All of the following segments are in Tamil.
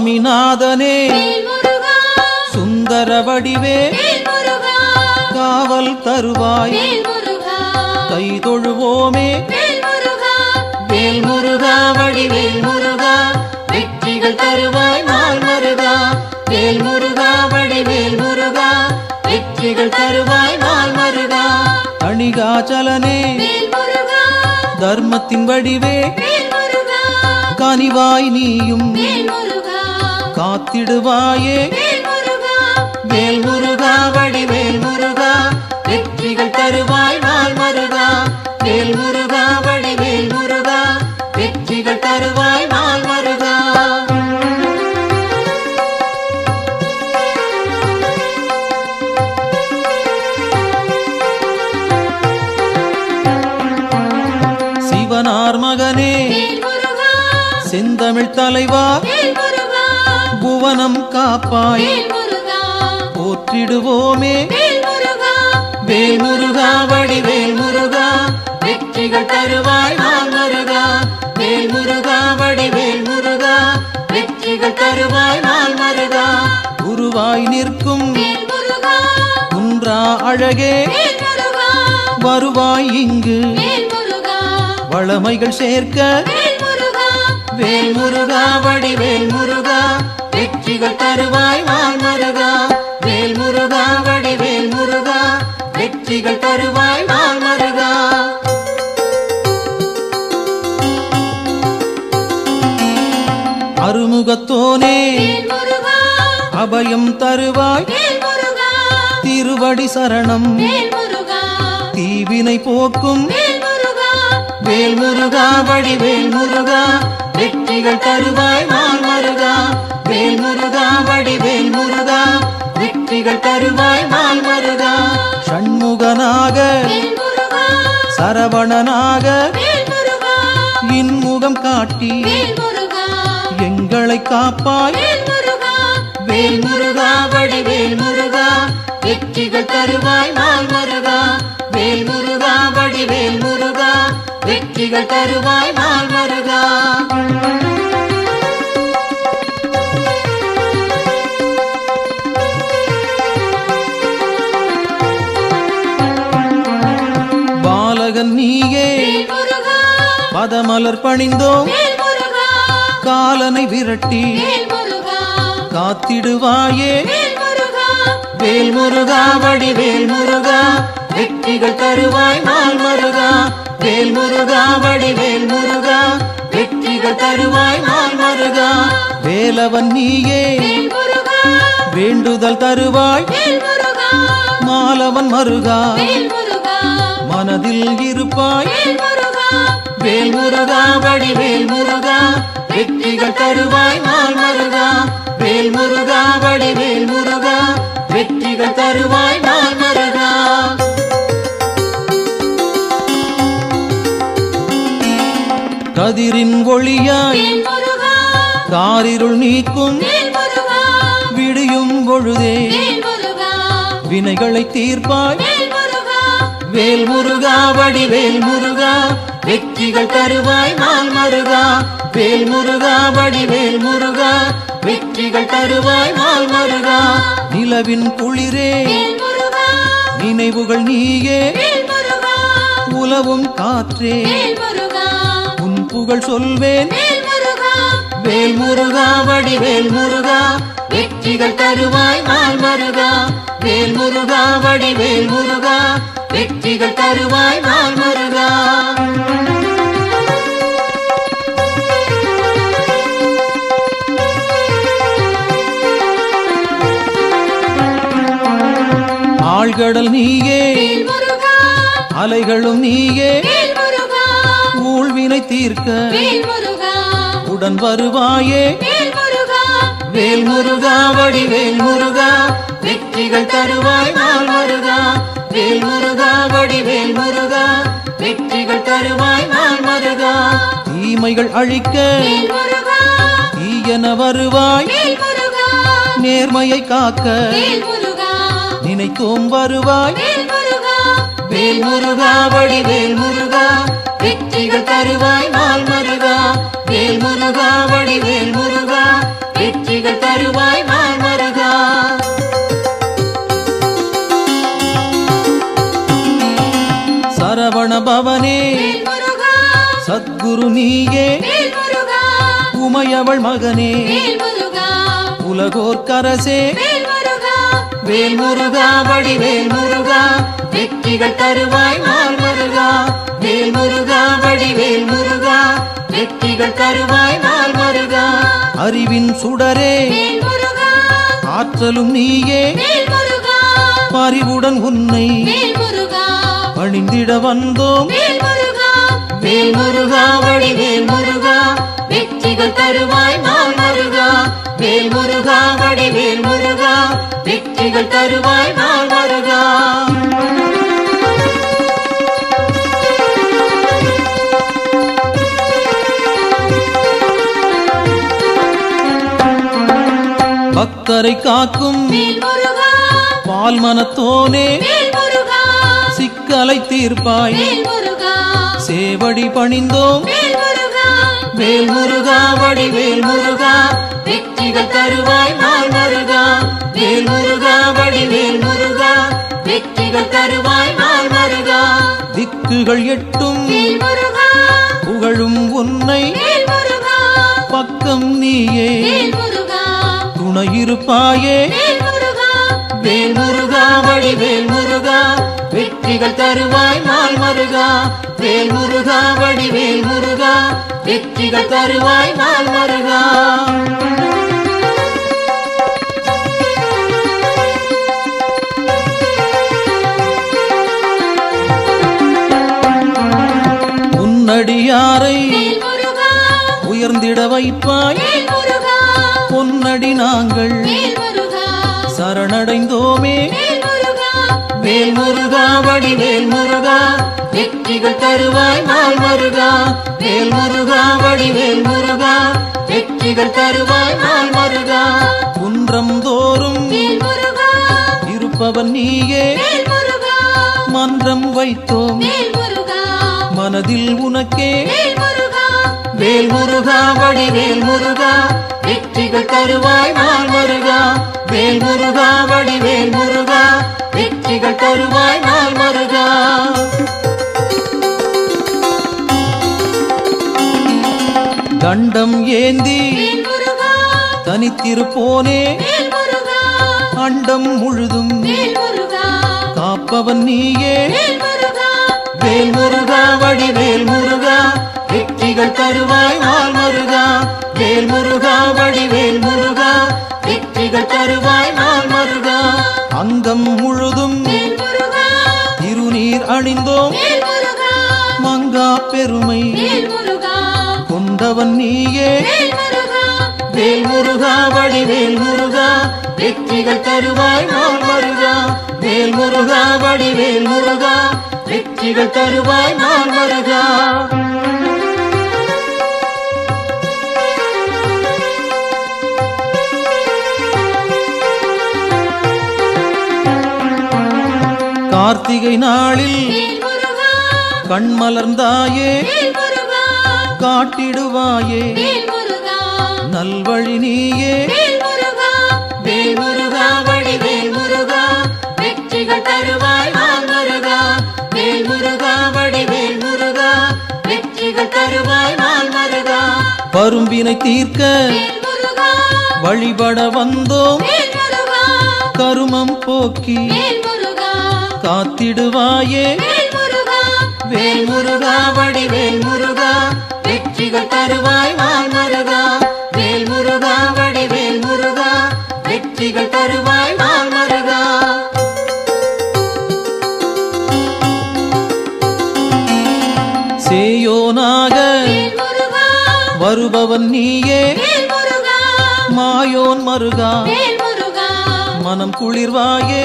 சுவாமிநாதனே சுந்தர வடிவே காவல் தருவாய் கை தொழுவோமே வேல் முருகா வடிவேல் முருகா வெற்றிகள் தருவாய் நாள் மருகா வேல் முருகா வடிவேல் முருகா வெற்றிகள் தருவாய் நாள் மருகா அணிகாச்சலனே தர்மத்தின் வடிவே கனிவாய் நீயும் காத்திடுவாயே வேல் முருகா வடிவேல் முருகா வெற்றிகள் தருவாய் நாள் மருகா வேல் முருகா வடிவேல் முருகா வெற்றிகள் தருவாய் நாள் மருகா சிவனார் மகனே செந்தமிழ் தலைவா புவனம் காப்பாய் போற்றிடுவோமே வேல் முருகா வடிவேல் முருகா வெற்றிகள் தருவாய் நாள் மருகா வேல் முருகா வடிவேல் முருகா வெற்றிகள் தருவாய் நாள் மருகா குருவாய் நிற்கும் குன்றா அழகே வருவாய் இங்கு வளமைகள் சேர்க்க வேல் முருகா வடிவேல் முருகா வெற்றிகள் தருவாய் நாள் மருகா வேல் முருகா வடிவேல் முருகா வெற்றிகள் தருவாய் நாள் மருகா அருமுகத்தோனே அபயம் தருவாய் திருவடி சரணம் தீவினை போக்கும் வேல் முருகா வடிவேல் முருகா வெற்றிகள் தருவாய் நாள் மருகா வேல் முருகா வடிவேல் முருகா வெற்றிகள் தருவாய் நாள் மருகா ஷண்முகனாக சரவணனாக இன்முகம் காட்டி எங்களை காப்பாய் வேல் முருகா வடிவேல் முருகா வெற்றிகள் தருவாய் நாள் மருகா வேல் முருகா வடிவேல் முருகா வெற்றிகள் தருவாய் நாள் மருகா பாலகன் நீயே பதமலர் பணிந்தோம் காலனை விரட்டி காத்திடுவாயே வேல் முருகா வடிவேல் முருகா வெற்றிகள் தருவாய் நாள் மருகா வேல் முருகா வடிவேல் முருகா வெற்றிகள் தருவாய் நாள் மருகா வேலவன் நீயே வேண்டுதல் தருவாய் மாலவன் மருகா மனதில் இருப்பாய் வேல் முருகா வடிவேல் முருகா வெற்றிகள் தருவாய் நாள் மருகா வேல் முருகா வடிவேல் முருகா வெற்றிகள் தருவாய் நாள் மருகா கதிரின் ஒளியாய் காரிருள் நீக்கும் விடியும் பொழுதே வினைகளை தீர்ப்பாய் வேல் முருகா வடிவேல் முருகா வெற்றிகள் தருவாய் நாள் மருகா வேல் முருகா வடிவேல் முருகா வெற்றிகள் தருவாய் நாள் மருகா நிலவின் குளிரே நினைவுகள் நீயே உலவும் காற்றே உன் புகழ் சொல்வேன் வேல் முருகா வடிவேல் முருகா வெற்றிகள் தருவாய் நாள் மருகா வேல் முருகா வடிவேல் முருகா வெற்றிகள் தருவாய் நாள் மருகா ஆழ்கடல் நீயே அலைகளும் நீயே ஊழ்வினை தீர்க்க உடன் வருவாயே வேல் முருகா வடிவேல் முருகா வெற்றிகள் தருவாய் நாள் மருகா வேல் முருகா வடிவேல் முருகா வெற்றிகள் தருவாய் நாள் மருகா தீமைகள் அழிக்க தீயன வருவாய் நேர்மையை காக்க நினைத்தோம் வருவாய் வேல் முருகா வடிவேல் முருகா வெற்றிகள் தருவாய் நாள் மருகா வேல் முருகா வடிவேல் முருகா வெற்றிகள் வெற்றிகள் தருவாய் நாள் மருகா. சரவண பவனே சத்குரு நீயே, உமையவள் மகனே உலகோர்க்கரசே, வேல் முருகா வடிவேல் முருகா, வெற்றிகள் தருவாய் நாள் மருகா. வேல் முருகா வடிவேல் முருகா, வெற்றிகள் தருவாய் நாள் மருகா. அறிவின் சுடரே ஆற்றலும் நீயே, பரிவுடன் உன்னை பணிந்திட வந்தோம். வேல் முருகா வடிவேல் முருகா, வெற்றிகள் தருவாய் நாள் மருகா. வேல் முருகா வடிவேல் முருகா, வெற்றிகள் தருவாய் நாள் மருகா. பக்தரை காக்கும் பால் மனத்தோனே, சிக்கலை தீர்ப்பாய் சேவடி பணிந்தோம். வேல் முருகா வடிவேல் முருகா, வெற்றிகள் தருவாய் நாள் மருகா. வேல் முருகா வடிவேல் முருகா, வெற்றிகள் தருவாய் நாள் மருகா. திக்குகள் எட்டும் புகழும் உன்னை, பக்கம் நீயே துணையிருப்பாயே. வேல் முருகா வடிவேல் முருகா, வெற்றிகள் தருவாய் நாள் மருகா. வேல் முருகா வடிவேல் முருகா, வெற்றிகள் தருவாய் நாள் மருகா. உன்னடியாரை உயர்ந்திட வைப்பாய், பொன்னடி நாங்கள் சரணடைந்தோமே. வேல் முருகா வடிவேல் முருகா, வெற்றிகள் தருவாய் நாள் மருகா. வேல் முருகா வடிவேல் முருகா, வெற்றிகள் தருவாய் நாள் மருகா. குன்றம் தோறும் இருப்பவன் நீயே, மன்றம் வைத்தோம் மனதில் உனக்கே. வேல் முருகா வடிவேல் முருகா, வெற்றிகள் தருவாய் நாள் மருகா. வேல் முருகா வடிவேல் முருகா, வெற்றிகள் தருவாய் நாள் மருகா. தண்டம் ஏந்தி தனித்திருப்போனே, அண்டம் முழுதும் காப்பவன் நீயே. வேல் முருகா வடிவேல் முருகா, வெற்றிகள் தருவாய் நாள் மருகா. வேல் முருகா வடிவேல் முருகா, வெற்றிகள் தருவாய் நாள் மருகா. அங்கம் முழுதும் திருநீர் அணிந்தோம், மங்கா பெருமை கொண்டவன் நீயே. வேல் முருகா வடிவேல் முருகா, வெற்றிகள் தருவாய் நாள் மருகா. வேல் முருகா வடிவேல் முருகா, வெற்றிகள் தருவாய் நாள் மருகா. கார்த்திகை நாளில் கண்மலர்ந்தாயே, காட்டிடுவாயே நல்வழி நீயே. வேல் முருகா வடிவேல் முருகா, வெற்றிகள் தருவாய் நாள் மருகா. வேல் முருகா வடிவேல் முருகா, வெற்றிகள் தருவாய் நாள் மருகா. பரும்பினை தீர்க்க வழிபட வந்தோம், கருமம் போக்கி காத்திடுவாயே. வேல் முருகா வடிவேல் முருகா, வெற்றிகள் தருவாய் நாள் மருகா. வேல் முருகா வடிவேல் முருகா, வெற்றிகள் தருவாய் நாள் மருகா. சேயோனாக வருபவன் நீயே, மாயோன் மருகா மனம் குளிர்வாயே.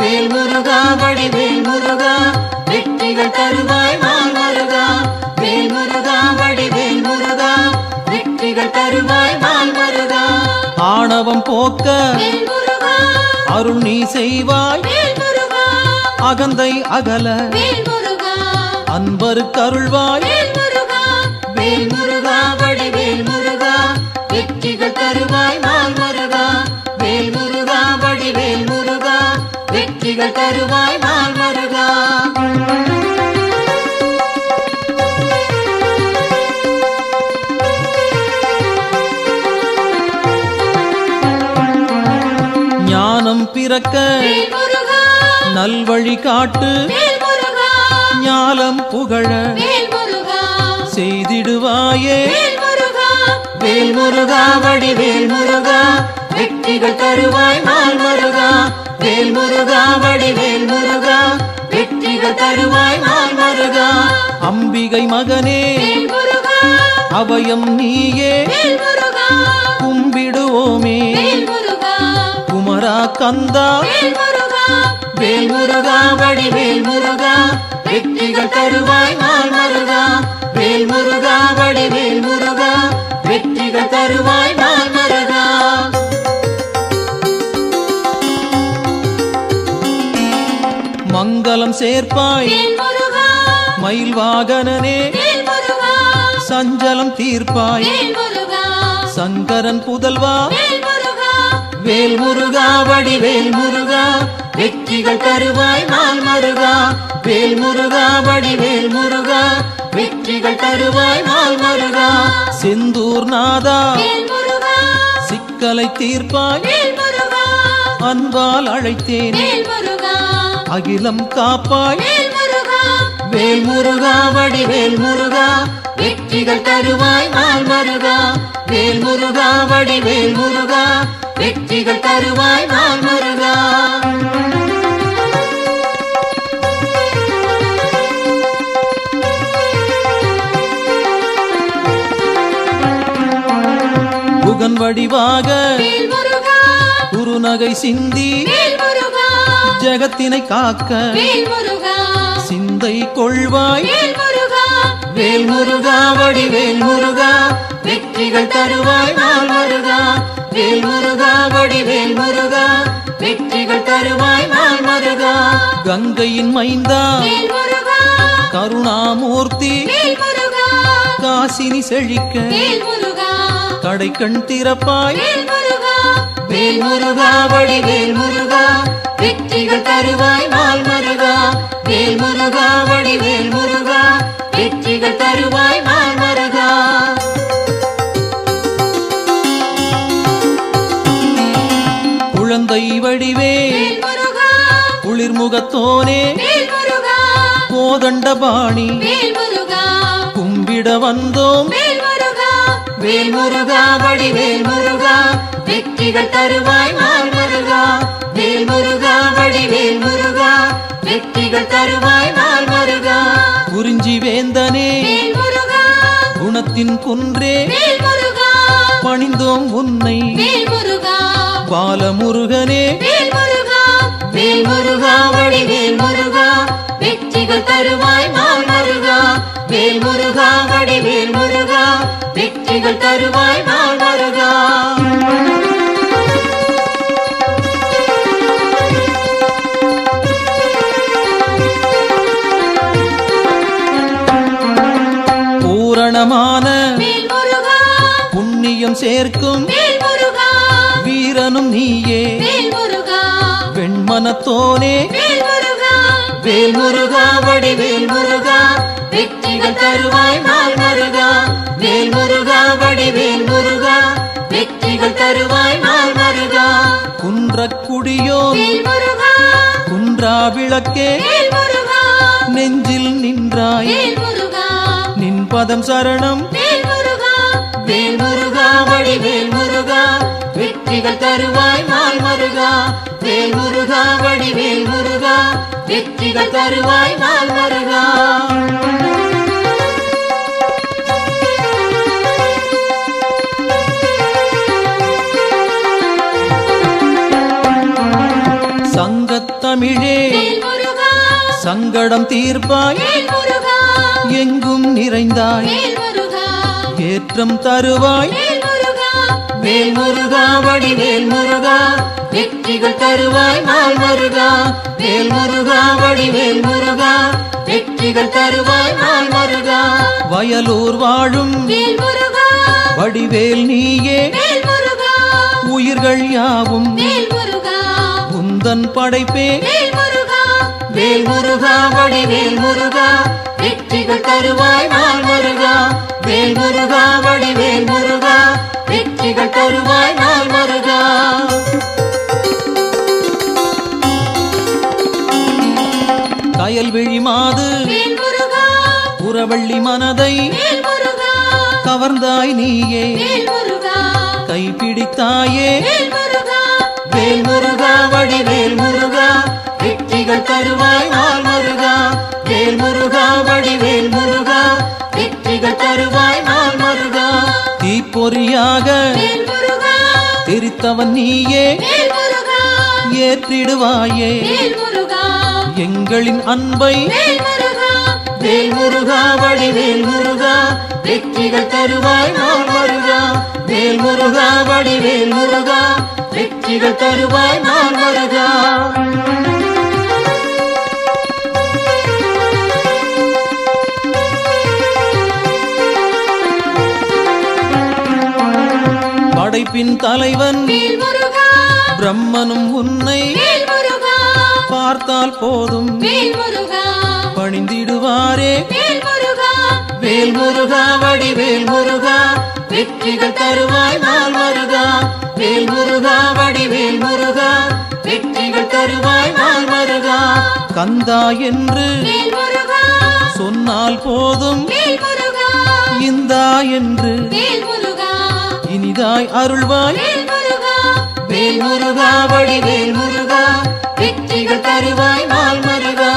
வேல் முருகா வடிவேல் முருகா, வெற்றிகள் தருவாய் நாள் மருகா. வேல் முருகா வடிவேல் முருகா, வெற்றிகள் தருவாய் நாள் மருகா. ஆணவம் போக்க அருள் நீ செய்வாய், அகந்தை அகல அன்பருக்கு அருள்வாய். வேல் முருகா வடிவேல் முருகா, வெற்றிகள் தருவாய் வெற்றிகள் தருவாய் நாள் மருகா. ஞானம் பிறக்க நல்வழி காட்டு, ஞாலம் புகழ செய்திடுவாயே வேல் முருகா. வடிவேல் முருகா வெற்றிகள் தருவாய் நாள் மருகா. வேல் முருகா வடிவேல் முருகா வெற்றிகள் தருவாய் நாள் மருகா. அம்பிகை மகனே அபயம் நீயே கும்பிடுவோமே குமரா கந்தா. வேல் முருகா வடிவேல் முருகா வெற்றிகள் தருவாய் நாள் மருகா. வேல் முருகா வடிவேல் முருகா வெற்றிகள் தருவாய் நாள் மருகா. மங்களம் சேர்ப்பாய் மயில் வாகனனே, சஞ்சலம் தீர்ப்பாய் சங்கரன் புதல்வா. வேல் முருகா வடிவேல் முருகா வெற்றிகள் தருவாய் நாள் மருகா. வேல் முருகா வடிவேல் முருகா வெற்றிகள் தருவாய் நாள் மருகா. செந்தூர் நாதா சிக்கலை தீர்ப்பாய் அன்பால் அழைத்தேன் அகிலம் காப்பாய். வேல் முருகா வடிவேல் முருகா வெற்றிகள் தருவாய் நாள் மருகா. வேல் முருகா வடிவேல் முருகா வெற்றிகள் தருவாய் நாள் மருகா. புகன் வடிவாக குருநகை சிந்தி ஜகத்தினை காக்க சிந்தை கொள்வாய். வேல் முருகா வடிவேல் முருகா வெற்றிகள் தருவாய் நாள் மருகா. வேல் முருகா வடிவேல் முருகா வெற்றிகள் தருவாய் நாள் மருகா. கங்கையின் மைந்தா கருணாமூர்த்தி காசினி செழிக்க கடை கண் திறப்பாய். வேல் முருகா வடிவேல் முருகா வெற்றிகள் தருவாய் நாள் மருகா. வேல் முருகா வடிவேல் முருகா வெற்றிகள் தருவாய் நாள் மருகா. குழந்தை வடிவே குளிர்முகத்தோனே கோதண்டபாணி கும்பிட வந்தோம். வேல் முருகா வடிவேல் முருகா வெற்றிகள் தருவாய் நாள் மருகா. வேல் முருகா வடிவேல் முருகா வெற்றிகள் தருவாய் நாள் மருகா. குறிஞ்சி வேந்தனே குணத்தின் குன்றே பணிந்தோம் உன்னை பாலமுருகனே. வேல் முருகா வடிவேல் முருகா வெற்றிகள் தருவாய் நாள் மருகா. வேல் முருகா வடிவேல் முருகா வெற்றிகள் தருவாய் நாள் மருகா. பூரணமான புண்ணியம் சேர்க்கும் வீரனும் நீயே வெண்மனத்தோனே. வேல் முருகா வடிவேல் முருகா வெற்றிகள் தருவாய் நாள் மருகா. வேல் முருகா வடிவேல் முருகா வெற்றிகள் தருவாய் நாள் மருகா. குன்றக்குடியோ குன்றா விளக்கே நெஞ்சில் நின்றாய் நின் பதம் சரணம். வேல் முருகா வடிவேல் முருகா வெற்றிகள் தருவாய் நாள் மருகா. வேல் முருகா வடிவேல் முருகா வெற்றிகள் தருவாய் நாள் மருகா. சங்கத்தமிழே சங்கடம் தீர்ப்பாய் எங்கும் நிறைந்தாய் ஏற்றம் தருவாய். வேல் முருகா வடிவேல் முருகா வெற்றிகள் தருவாய் நாள் மருகா. வேல் முருகா வடிவேல் முருகா வெற்றிகள் தருவாய் நாள் மருகா. வயலூர் வாழும் வடிவேல் நீயே உயிர்கள் யாவும் உந்தன் படைப்பே. வேல் முருகா வடிவேல் முருகா வெற்றிகள் தருவாய் நாள் முருகா வேல் முருகா வடிவேல் முருகா வெற்றிகள் தருவாய் நாள் முருகா கயல்விழி மாது புறவள்ளி மனதை கவர்ந்தாய் நீயே கைப்பிடித்தாயே வேல் முருகா வடிவேல் முருகா வெற்றிகள் தருவாய் நாள் முருகா வேல் முருகா வடிவேல் முருகா வெற்றிகள் தருவாய் நாள் முருகா தீப்பொறியாக தெரித்தவன் நீயே ஏற்றிடுவாயே எங்களின் அன்பை வேல் முருகா வடிவேல் முருகா வெற்றிகள் தருவாய் நாள் முருகா வேல் முருகா வடிவேல் முருகா வெற்றிகள் தருவாய் நாள் முருகா படைப்பின் தலைவன் பிரம்மனும் உன்னை பார்த்தால் போதும் பணிந்திடுவாரே வேல் முருகா வடிவேல் முருகா வெற்றிகள் தருவாய் நாள் முருகா வேல் முருகா வடிவேல் முருகா வெற்றிகள் தருவாய் நாள் முருகா கந்தா என்று சொன்னால் போதும் இந்தா என்று இனிதாய் அருள்வாய் வேல் முருகா வடிவேல் முருகா வெற்றிகள் தருவாய் நாள் முருகா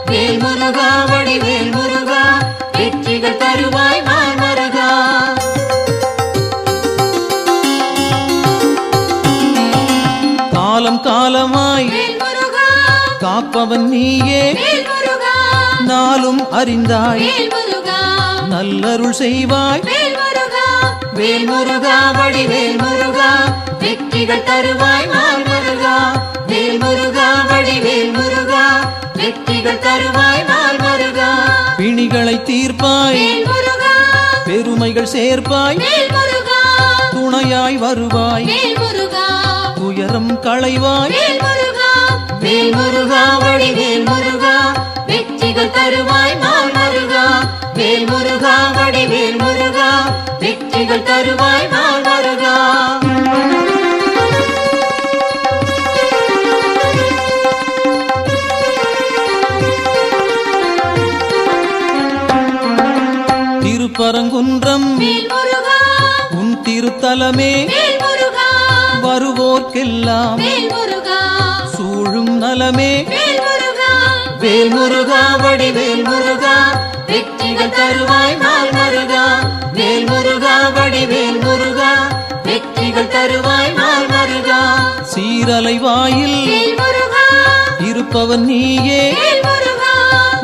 வேல் முருகா வடிவேல் முருகா வெற்றிகள் தருவாய் நாள் முருகா காலம் காலமாய் காப்பவன் நீயே நாளும் அறிந்தாய் நல்லருள் செய்வாய் வேல் முருகா வடிவேல் முருகா வெற்றிகள் தருவாய் நாள் முருகா வேல் முருகா வடிவேல் முருகா வெற்றிகள் தருவாய் நாள் முருகா பிணிகளை தீர்ப்பாய் பெருமைகள் சேர்ப்பாய் துணையாய் வருவாய் துயரம் களைவாய் வேல் முருகா வடிவேல் முருகா வெற்றிகள் தருவாய் நாள் முருகா வேல் முருகா வடிவேல் முருகா வெற்றிகள் தருவாய் நாள் முருகா திருப்பரங்குன்றம் உன் திருத்தலமே வருவோர்க்கெல்லாம் சூழும் நலமே வேல் முருகா வடிவேல் முருகா வெற்றிகள் தருவாய் நாள் முருகா வேல் முருகா வடிவேல் முருகா வெற்றிகள் தருவாய் நாள் முருகா சீரலை வாயில் இருப்பவன் நீயே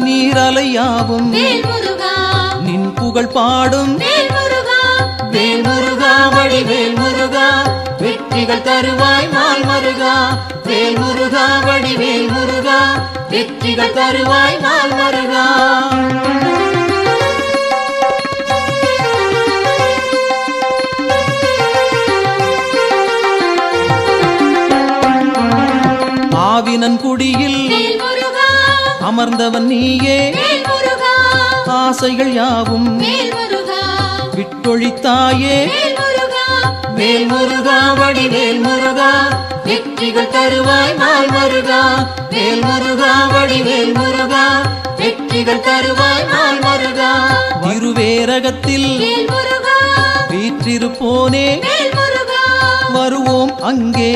நீரலையாவும் நின் புகழ் பாடும் வேல் முருகா வடிவேல் முருகா வெற்றிகள் தருவாய் நாள் முருகா வேல் முருகா வடிவேல் முருகா வெற்றிகள் தருவாய் நாள் முருகா ஆவினன் குடியில் அமர்ந்தவன் நீயே ஆசைகள் யாவும் விட்டொழித்தாயே வேல் முருகா வடிவேல் முருகா வெற்றிகள் தருவாய் நாள் முருகா வேல் முருகா வடிவேல் முருகா வெற்றிகள் தருவாய் நாள் முருகா திருவேரகத்தில் வீற்றிருப்போனே வருவோம் அங்கே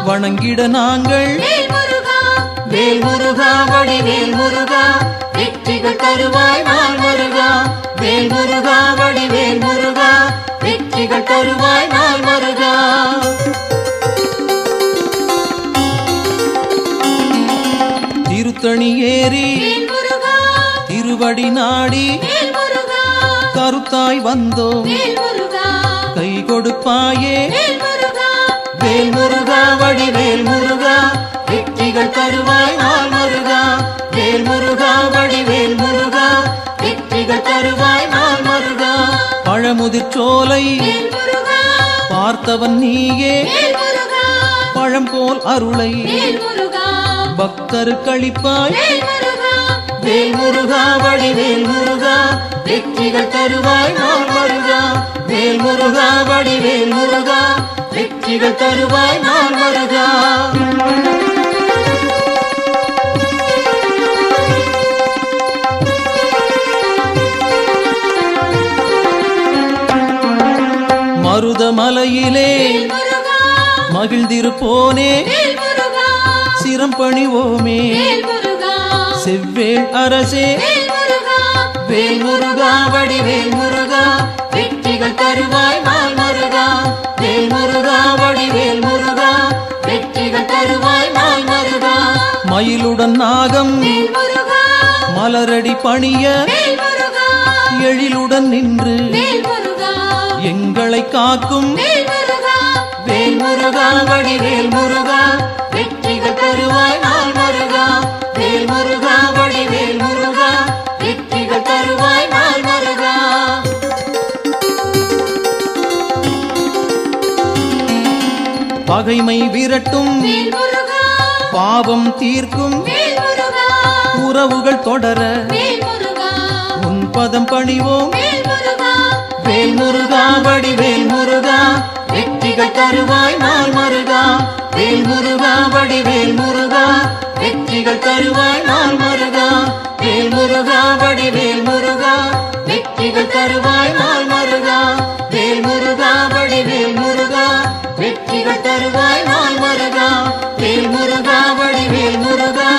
வணங்கிட நாங்கள் வேல் முருகா வடிவேல் முருகா வெற்றிகள் தருவாய் நாள் முருகா வேல் முருகா வடிவேல் முருகா வெற்றிகள் தருவாய் நாள் முருகா திருத்தணி ஏறி திருவடி நாடி கருத்தாய் வந்தோம் கை கொடுப்பாயே வேல் முருகா வடிவேல் முருகா வெற்றிகள் தருவாய் நாள் முருகா வேல் முருகா வடிவேல் முருகா வெற்றிகள் தருவாய் நாள் முருகா பழமுதிர் சோலை பார்த்தவன் நீயே பழம் போல் அருளை பக்தருக்களிப்பாய் வேல் முருகா வடிவேல் முருகா வெற்றிகள் தருவாய் நாள் முருகா வேல் முருகா வடிவேல் முருகா வெற்றிகள் தருவாய் நாள் முருகா மருதமலையிலே மகிழ்ந்திருப்போனே சிரம் பணிவோமே செவ்வேள் அரசே வேல் முருகா வடிவேல் முருகா வெற்றிகள் தருவாய் நாள் முருகா வேல் முருகா வடிவேல் முருகா வெற்றிகள் தருவாய் நாள் முருகா மயிலுடன் நாகம் மலரடி பணிய எழிலுடன் நின்று எங்களை காக்கும் வேல் முருகா வடிவேல் முருகா வெற்றிகள் தருவாய் நாள் முருகா வேல் முருகா வடிவேல் முருகா வெற்றிகள் தருவாய் நாள் முருகா பகைமை விரட்டும் பாவம் தீர்க்கும் உறவுகள் தொடர உன் பதம் பணிவோம் வேல் முருகா வடிவேல் முருகா வெற்றிகள் தருவாய் நாள் முருகா வேல் முருகா வடிவேல் முருகா வெற்றிகள் தருவாய் நாள் முருகா வேல் முருகா வடிவேல் முருகா வெற்றிகள் தருவாய் நாள் முருகா வேல் முருகா வடிவேல் முருகா வெற்றிகள் தருவாய் நாள் முருகா வேல் முருகா வடிவேல் முருகா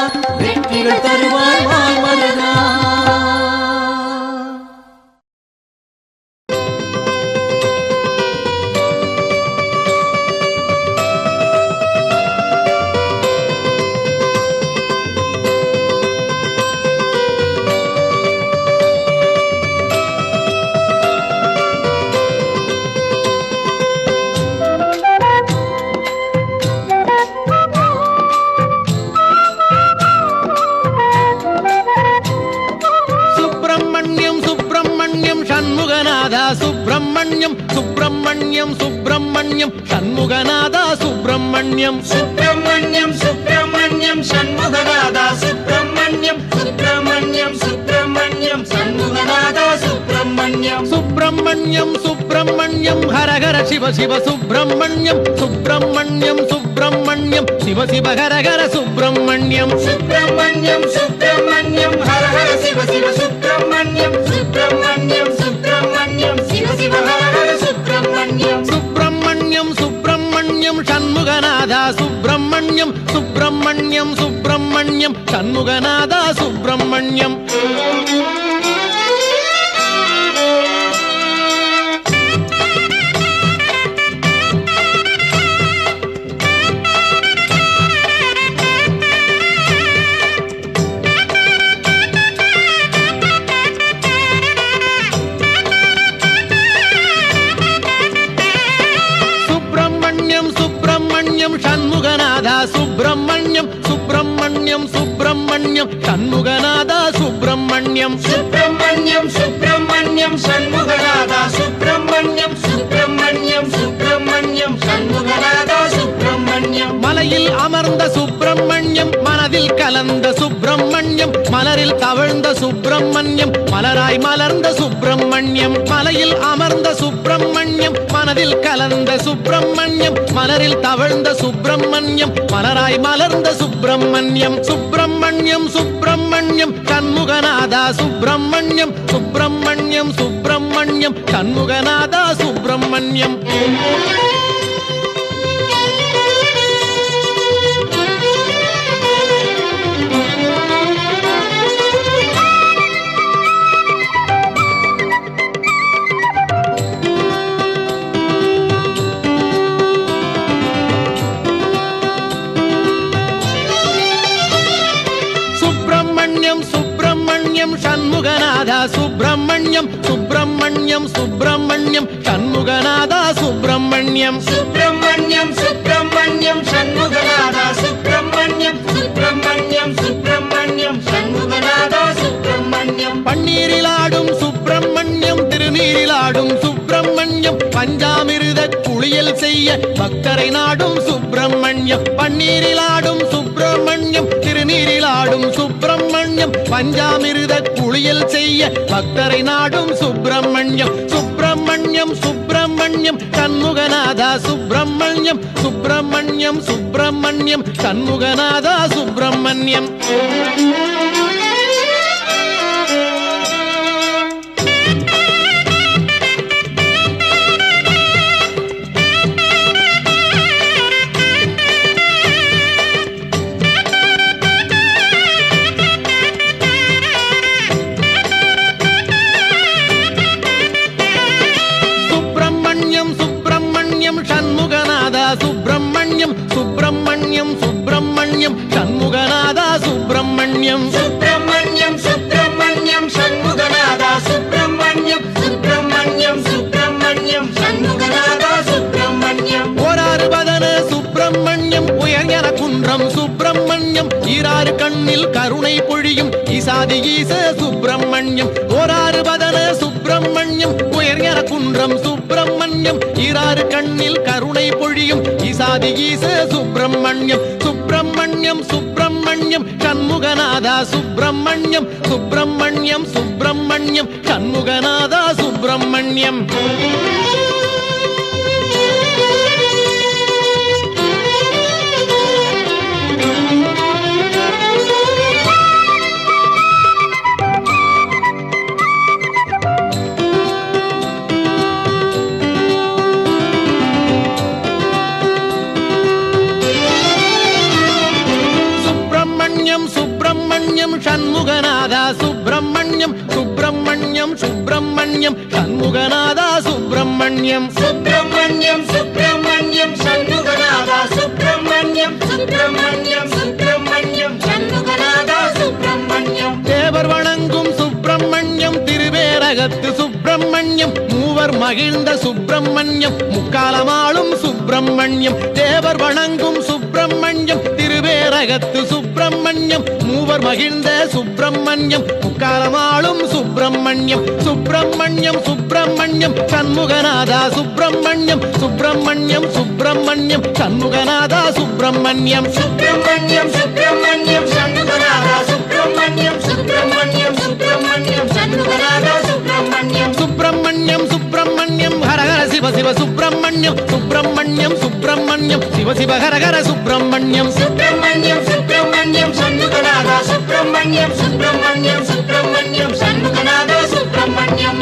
வெற்றிகள் தருவாய் நாள் முருகா சுப்பிரமணியம் சுப்பிரமணியம் சுப்பிரமணியம் சண்முகநாதா சுப்பிரமணியம் சுப்பிரமணியம் சுப்பிரமணியம் சண்முகநாதா சுப்பிரமணியம் சுப்பிரமணியம் சுப்பிரமணியம் சண்முகநாதா சுப்பிரமணியம் சுப்பிரமணியம் சுப்பிரமணியம் ஹரஹர சிவ சிவ சுப்பிரமணியம் சுப்பிரமணியம் சுப்பிரமணியம் சிவ சிவ ஹரஹர சுப்பிரமணியம் சுப்பிரமணியம் சுப்பிரமணியம் ஹரஹர சிவ சிவ சுப்பிரமணியம் சுப்பிரமணியம் சுப்பிரமணியம் சிவ சிவ ஹரஹர சுப்பிரமணியம் சுப்பிரமணியம் சுப்பிரமணியம் சண்முகநாதா சுப்பிரமணியம் சுப்பிரமணியம் சுப்பிரமணியம் சண்முகநாதா சுப்பிரமணியம் சண்முகநாதா சுப்பிரமணியம் சுப்பிரமணியம் சுப்பிரமணியம் சண்முகநாதா சுப்பிரமணியம் சுப்பிரமணியம் சுப்பிரமணியம் சண்முகநாதா சுப்பிரமணியம் சுப்பிரமணியம் சுப்பிரமணியம் சண்முகநாதா சுப்பிரமணியம் மலையில் அமர்ந்த சுப்பிரமணியம் மனதில் கலந்த சுப்பிரமணியம் மலரில் தவழ்ந்த சுப்பிரமணியம் மலராய் மலர்ந்த சுப்பிரமணியம் மலையில் அமர்ந்த சுப்பிரமணியம் மனதில் கலந்த சுப்பிரமணியம் மலரில் தவழ்ந்த சுப்பிரமணியம் மலராய் மலர்ந்த சுப்பிரமணியம் சுப்பிரமணியம் சுப்பிரமணியம் சண்முகநாதா சுப்பிரமணியம் சுப்பிரமணியம் சுப்பிரமணியம் சண்முகநாதா சுப்பிரமணியம் சுப்பிரமணியம் சண்முகநாதா சுப்பிரமணியம் சுப்பிரமணியம் சுப்பிரமணியம் சண்முகநாதா சுப்பிரமணியம் சுப்பிரமணியம் சுப்பிரமணியம் சண்முகநாதா சுப்பிரமணியம் சுப்பிரமணியம் சுப்பிரமணியம் சண்முகநாதா சுப்பிரமணியம் பன்னீரிலாடும் சுப்பிரமணியம் திருநீரிலாடும் சுப்பிரமணியம் பஞ்சாமிருத குளியல் செய்ய பக்தரை நாடும் சுப்பிரமணியம் பன்னீரிலாடும் சுப்பிரமணியம் திருநீரிலாடும் சுப்பிரமணியம் பஞ்சாமிருத குளியல் செய்ய பக்தரை நாடும் சுப்பிரமணியம் சுப்பிரமணியம் சுப்பிரமணியம் சண்முகநாதா சுப்பிரமணியம் சுப்பிரமணியம் சுப்பிரமணியம் சண்முகநாதா சுப்பிரமணியம் சுப்பிரமணியம் சுப்பிரமணியம் சுப்பிரமணியம் சண்முகநாதா சுப்பிரமணியம் சுப்பிரமணியம் சுப்பிரமணியம் சண்முகநாதா சுப்பிரமணியம் சுப்பிரமணியம் சுப்பிரமணியம் சண்முகநாதா சுப்பிரமணியம் ஓராறு பதன சுப்பிரமணியம் உயர்ஞன குன்றம் சுப்பிரமணியம் ஈராறு கண்ணில் கருணை பொழியும் ஈசாதி ஈச சுப்பிரமணியம் ஓராறு பதன சுப்பிரமணியம் உயர்ஞன குன்றம் சுப்பிரமணியம் ஈராறு கண்ணில் கருணை பொழியும் ஈசாதி ஈச சுப்பிரமணியம் சுப்பிரமணியம் சுப்பிரமணியம் சண்முகநாதா சுப்பிரமணியம் சுப்பிரமணியம் சுப்பிரமணியம் சண்முகநாதா சுப்பிரமணியம் சுப்பிரமணியம் சண்முகநாதா சுப்பிரமணியம் சுப்பிரமணியம் சுப்பிரமணியம் சண்முகநாதா சுப்பிரமணியம் சுப்பிரமணியம் சுப்பிரமணியம் சண்முகநாதா சுப்பிரமணியம் சுப்பிரமணியம் சுப்பிரமணியம் சண்முகநாதா சுப்பிரமணியம் தேவர் வணங்கும் சுப்பிரமணியம் திருவேரகத்து சுப்பிரமணியம் மூவர் மகிழ்ந்த சுப்பிரமணியம் முக்காலமாளும் சுப்பிரமணியம் தேவர் வணங்கும் சுப்பிரமணியம் திருவேரகத்து சுப்பிரமணியம் மூவர் மகிழ்ந்த சுப்பிரமணியம் முக்காலமாளும் சுப்பிரமணியம் சுப்பிரமணியம் சுப்பிரமணியம் சண்முகநாதா சுப்பிரமணியம் சுப்பிரமணியம் சுப்பிரமணியம் சண்முகநாதா சுப்பிரமணியம் சுப்பிரமணியம் சுப்பிரமணியம் சண்முகநாதா சுப்பிரமணியம் சுப்பிரமணியம் சுப்பிரமணியம் சண்முகநாதா சுப்பிரமணியம் சுப்பிரமணியம் சுப்பிரமணியம் ஹரஹர சிவ சிவ சுப்பிரமணியம் சுப்பிரமணியம் சுப்பிரமணியம் சிவ சிவ ஹரஹர சுப்பிரமணியம் சுப்பிரமணியம் சுப்பிரமணியம் சண்முகநாதா சுப்பிரமணியம் சுப்பிரமணியம் சுப்பிரமணியம் சண்முகநாதா சுப்பிரமணியம்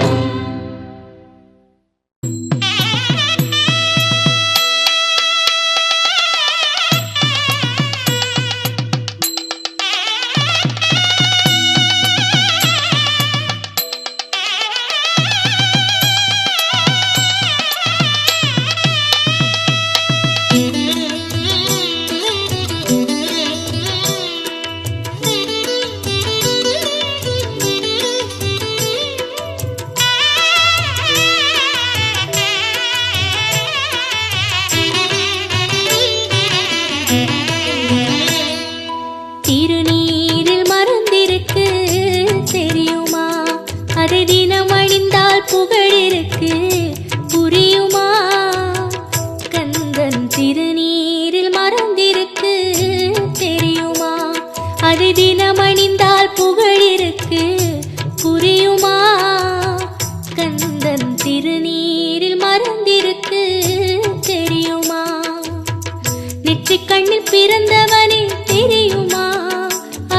திருநீரில் மறந்திருக்கு தெரியுமா அதை தினம் அணிந்தால் புகழிருக்கு புரியுமா கந்தன் திருநீரில் மறந்திருக்கு தெரியுமா அதை தினம் அணிந்தால் புகழிருக்கு புரியுமா கந்தன் திருநீரில் மறந்திருக்கு தெரியுமா நெற்றிக் கண்ணில் பிறந்தவனே தெரியுமா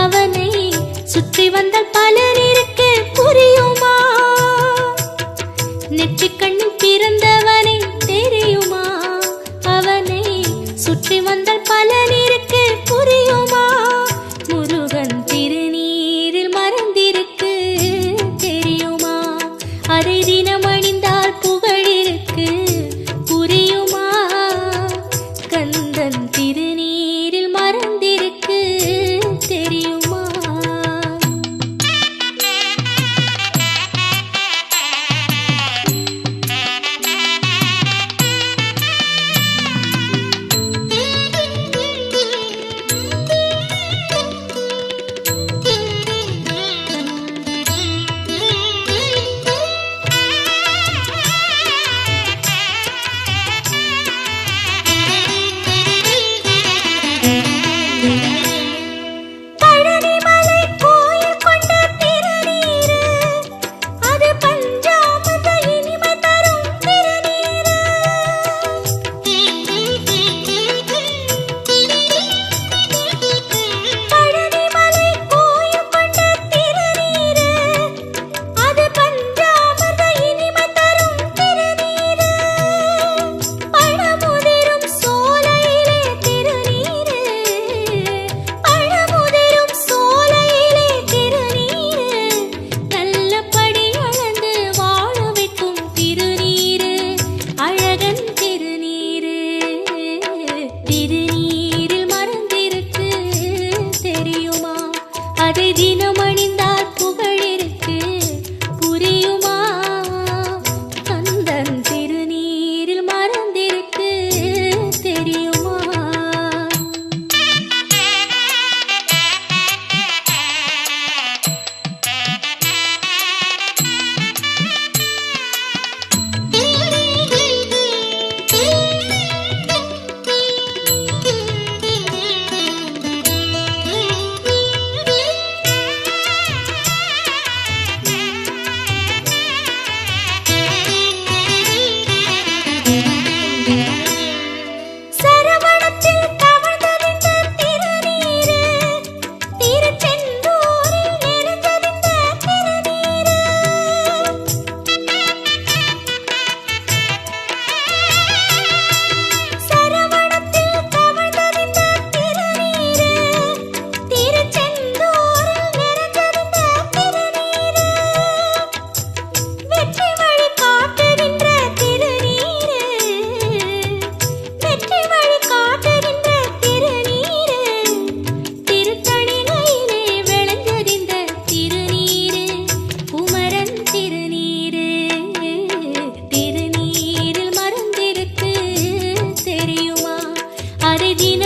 அவனை சுற்றி வந்தால் பலன் இருக்கு புரியுமா நெற்றிக் கண்ணில் பிறந்தவனே தெரியுமா அவனை சுற்றி வந்தால் பலன் இருக்கு புரியுமா முருகன் திருநீரில் மறந்திருக்கு தெரியுமா அதை தினம் அணிந்தால் புகழிருக்கு புரியுமா கந்தன் திருநீரில் மறந்திருக்கு தெரியுமா தினமணிந்தால் புகழிருக்கு புரியுமா கந்தன் திருநீரில் மறந்திருக்கு தெரியுமா சரவணத்தில் தவழ்ந்தறிந்த திருநீரு திருச்செந்தூரில் நிறைந்தறிந்த திருநீரு சரவணத்தில் தவழ்ந்தறிந்த திருநீரு திருச்செந்தூரில் நிறைந்தறிந்த திருநீரு வெற்றி வழி காட்டுகின்ற திருநீரு வெற்றி வழி காட்டுகின்ற திருநீரு திருத்தணிகையிலே விளைந்தறிந்த திருநீரு குமரன் திருநீரு திருநீரில் மறந்திருக்கு தெரியுமா அதை தினம்